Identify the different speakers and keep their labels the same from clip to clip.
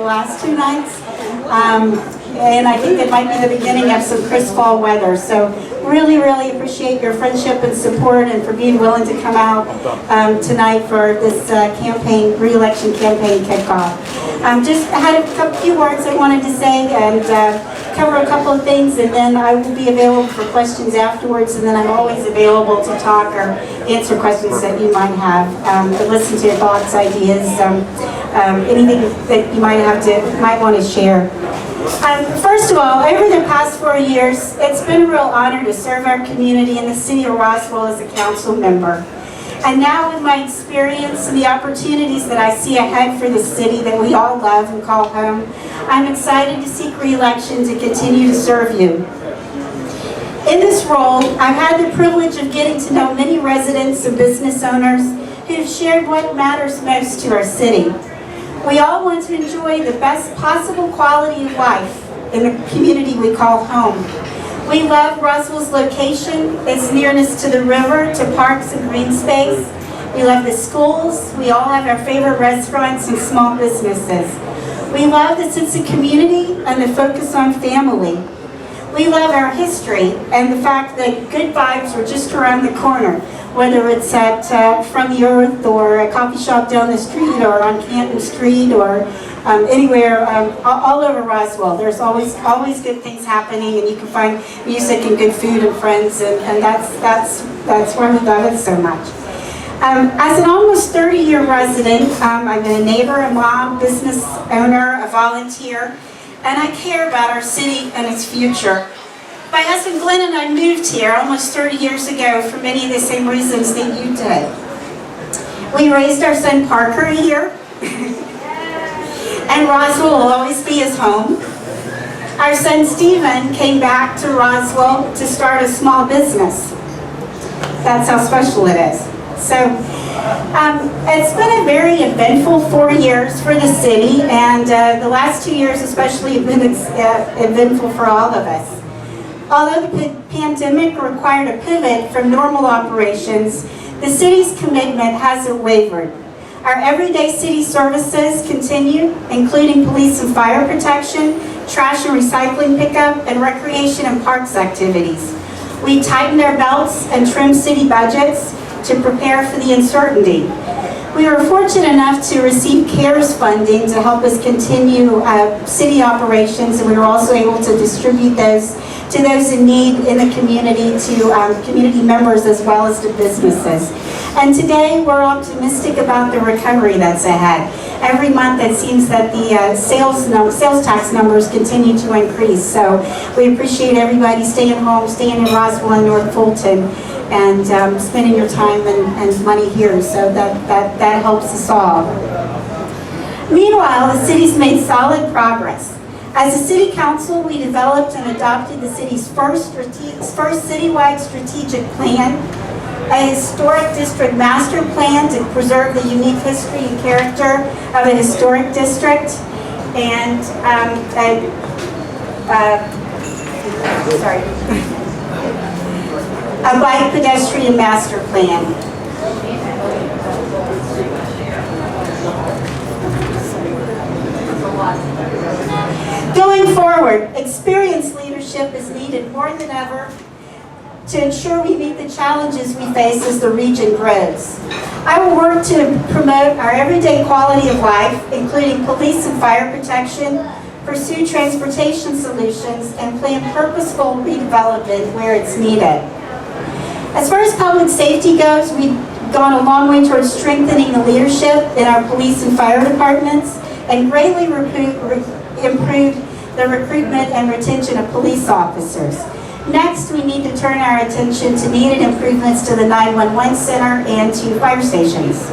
Speaker 1: last 2 nights. And I think it might be the beginning of some crisp fall weather. So really, really appreciate your friendship and support and for being willing to come out tonight for this campaign, re-election campaign kickoff. Just had a few words I wanted to say and cover a couple of things, and then I will be available for questions afterwards, and then I'm always available to talk or answer questions that you might have, to listen to your thoughts, ideas, anything that you might want to share. First of all, over the past 4 years, it's been a real honor to serve our community in the city of Roswell as a council member. And now with my experience and the opportunities that I see ahead for the city that we all love and call home, I'm excited to seek re-election to continue to serve you. In this role, I've had the privilege of getting to know many residents and business owners who have shared what matters most to our city. We all want to enjoy the best possible quality of life in the community we call home. We love Roswell's location, its nearness to the river, to parks and green space. We love the schools. We all have our favorite restaurants and small businesses. We love the sense of community and the focus on family. We love our history and the fact that good vibes are just around the corner, whether it's at From the Earth or a coffee shop down the street or on Canton Street or anywhere, all over Roswell. There's always good things happening, and you can find music and good food and friends, and that's why we love it so much. As an almost 30-year resident, I've been a neighbor, a mom, business owner, a volunteer, and I care about our city and its future. My husband Glenn and I moved here almost 30 years ago for many of the same reasons that you did. We raised our son Parker here, and Roswell will always be his home. Our son Stephen came back to Roswell to start a small business. That's how special it is. So it's been a very eventful 4 years for the city, and the last 2 years especially have been eventful for all of us. Although the pandemic required a pivot from normal operations, the city's commitment hasn't wavered. Our everyday city services continue, including police and fire protection, trash and recycling pickup, and recreation and parks activities. We tightened our belts and trimmed city budgets to prepare for the uncertainty. We were fortunate enough to receive CARES funding to help us continue city operations, and we were also able to distribute those to those in need in the community, to community members as well as to businesses. And today we're optimistic about the recovery that's ahead. Every month it seems that the sales tax numbers continue to increase. So we appreciate everybody staying home, staying in Roswell and North Fulton, and spending your time and money here. So that helps us all. Meanwhile, the city's made solid progress. As a city council, we developed and adopted the city's first citywide strategic plan, a historic district master plan to preserve the unique history and character of a historic district, and a bike pedestrian master plan. Going forward, experienced leadership is needed more than ever to ensure we meet the challenges we face as the region grows. I will work to promote our everyday quality of life, including police and fire protection, pursue transportation solutions, and plan purposeful redevelopment where it's needed. As far as public safety goes, we've gone a long way towards strengthening the leadership in our police and fire departments and greatly improved the recruitment and retention of police officers. Next, we need to turn our attention to needed improvements to the 911 center and to fire stations.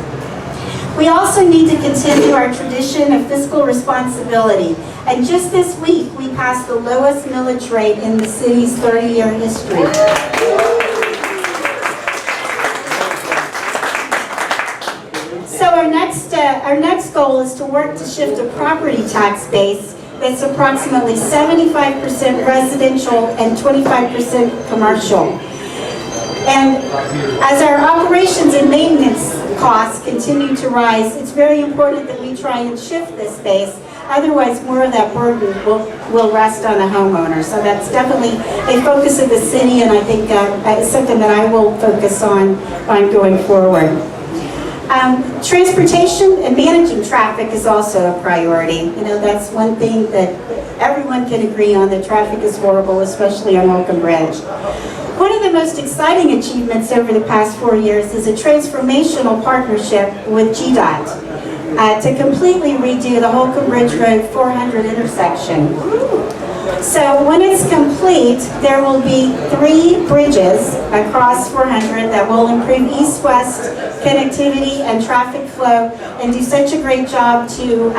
Speaker 1: We also need to continue our tradition of fiscal responsibility. And just this week, we passed the lowest millage rate in the city's 30-year history. So our next goal is to work to shift a property tax base that's approximately 75% residential and 25% commercial. And as our operations and maintenance costs continue to rise, it's very important that we try and shift this base Otherwise, more of that burden will rest on the homeowner. So that's definitely a focus of the city, and I think it's something that I will focus on going forward. Transportation and managing traffic is also a priority. You know, that's one thing that everyone can agree on, that traffic is horrible, especially on Holcomb Bridge. One of the most exciting achievements over the past 4 years is a transformational partnership with GDOT to completely redo the Holcomb Bridge Road 400 intersection. So when it's complete, there will be 3 bridges across 400 that will improve east-west connectivity and traffic flow, and do such a great job to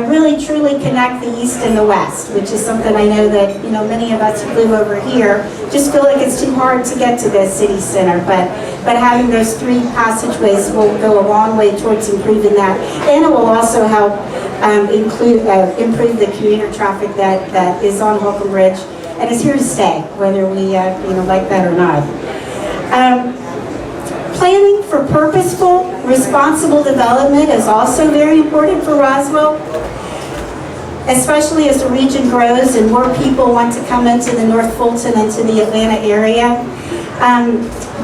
Speaker 1: really truly connect the east and the west, which is something I know that many of us who live over here just feel like it's too hard to get to the city center, but having those 3 passageways will go a long way towards improving that, and it will also help improve the commuter traffic that is on Holcomb Bridge and is here to stay, whether we like that or not. Planning for purposeful, responsible development is also very important for Roswell, especially as the region grows and more people want to come into the North Fulton, into the Atlanta area.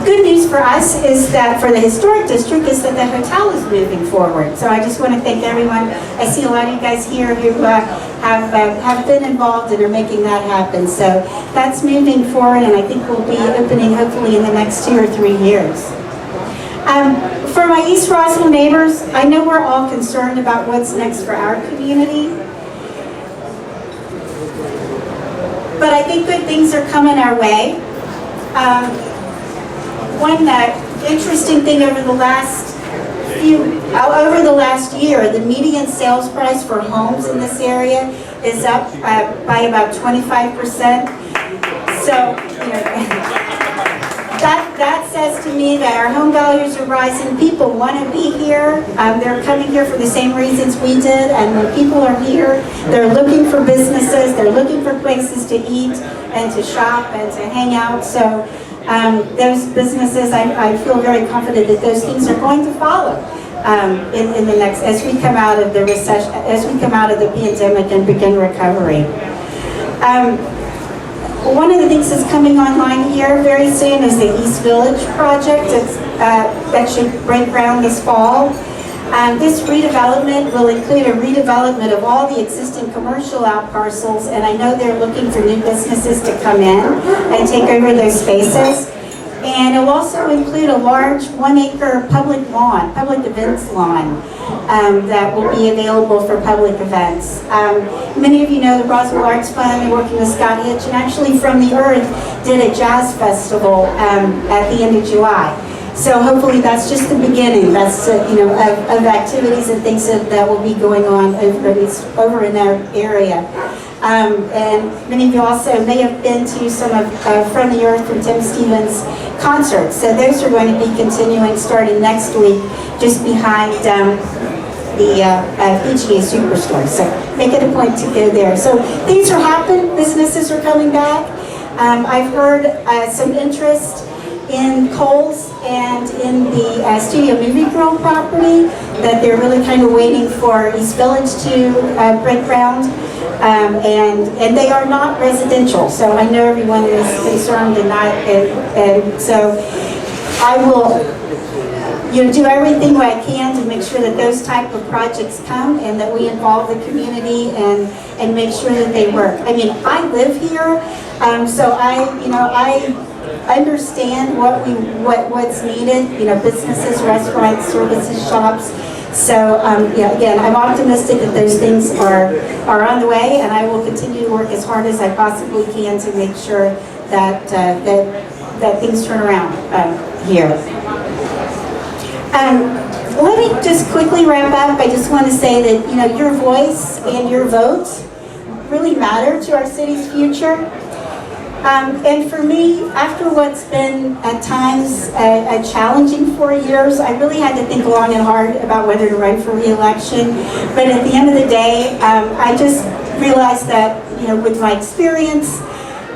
Speaker 1: Good news for us is that for the historic district is that the hotel is moving forward. So I just want to thank everyone. I see a lot of you guys here who have been involved and are making that happen. So that's moving forward, and I think we'll be opening hopefully in the next 2 or 3 years. For my East Roswell neighbors, I know we're all concerned about what's next for our community, but I think good things are coming our way. One interesting thing over the last year, the median sales price for homes in this area is up by about 25%. So, that says to me that our home values are rising. People want to be here. They're coming here for the same reasons we did. And when people are here, they're looking for businesses. They're looking for places to eat and to shop and to hang out. So those businesses, I feel very confident that those things are going to follow in the next, as we come out of the recession, as we come out of the pandemic and begin recovery. One of the things that's coming online here very soon is the East Village project. That should break ground this fall. This redevelopment will include a redevelopment of all the existing commercial out parcels, and I know they're looking for new businesses to come in and take over those spaces. And it will also include a large 1-acre public events lawn that will be available for public events. Many of you know the Roswell Arts Fund, working with Scott Hitch, and actually From the Earth did a jazz festival at the end of July. So hopefully that's just the beginning. That's of activities and things that will be going on over in our area. And many of you also may have been to some of From the Earth and Tim Stevens concerts. So those are going to be continuing starting next week, just behind the PGA Superstore. So make it a point to go there. So things are happening. Businesses are coming back. I've heard some interest in Kohl's and in the Studio Movie Girl property, that they're really kind of waiting for East Village to break ground. And they are not residential, so I know everyone is concerned and so I will do everything I can to make sure that those type of projects come and that we involve the community and make sure that they work. I mean, I live here, so I understand what's needed. Businesses, restaurants, services, shops. So again, I'm optimistic that those things are on the way, and I will continue to work as hard as I possibly can to make sure that that things turn around here. Let me just quickly wrap up. I just want to say that your voice and your vote really matter to our city's future. And for me, after what's been at times a challenging 4 years, I really had to think long and hard about whether to run for re-election. But at the end of the day, I just realized that with my experience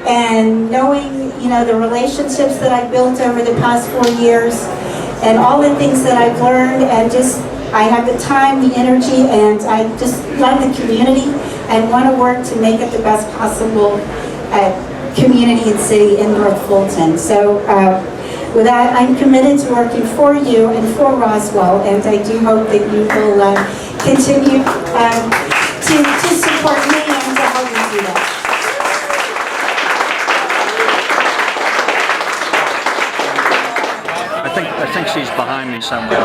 Speaker 1: and knowing the relationships that I've built over the past 4 years and all the things that I've learned, and just I have the time, the energy, and I just love the community and want to work to make it the best possible community and city in North Fulton. So with that, I'm committed to working for you and for Roswell, and I do hope that you will continue to support me and to help me do that.
Speaker 2: I think she's behind me somewhere.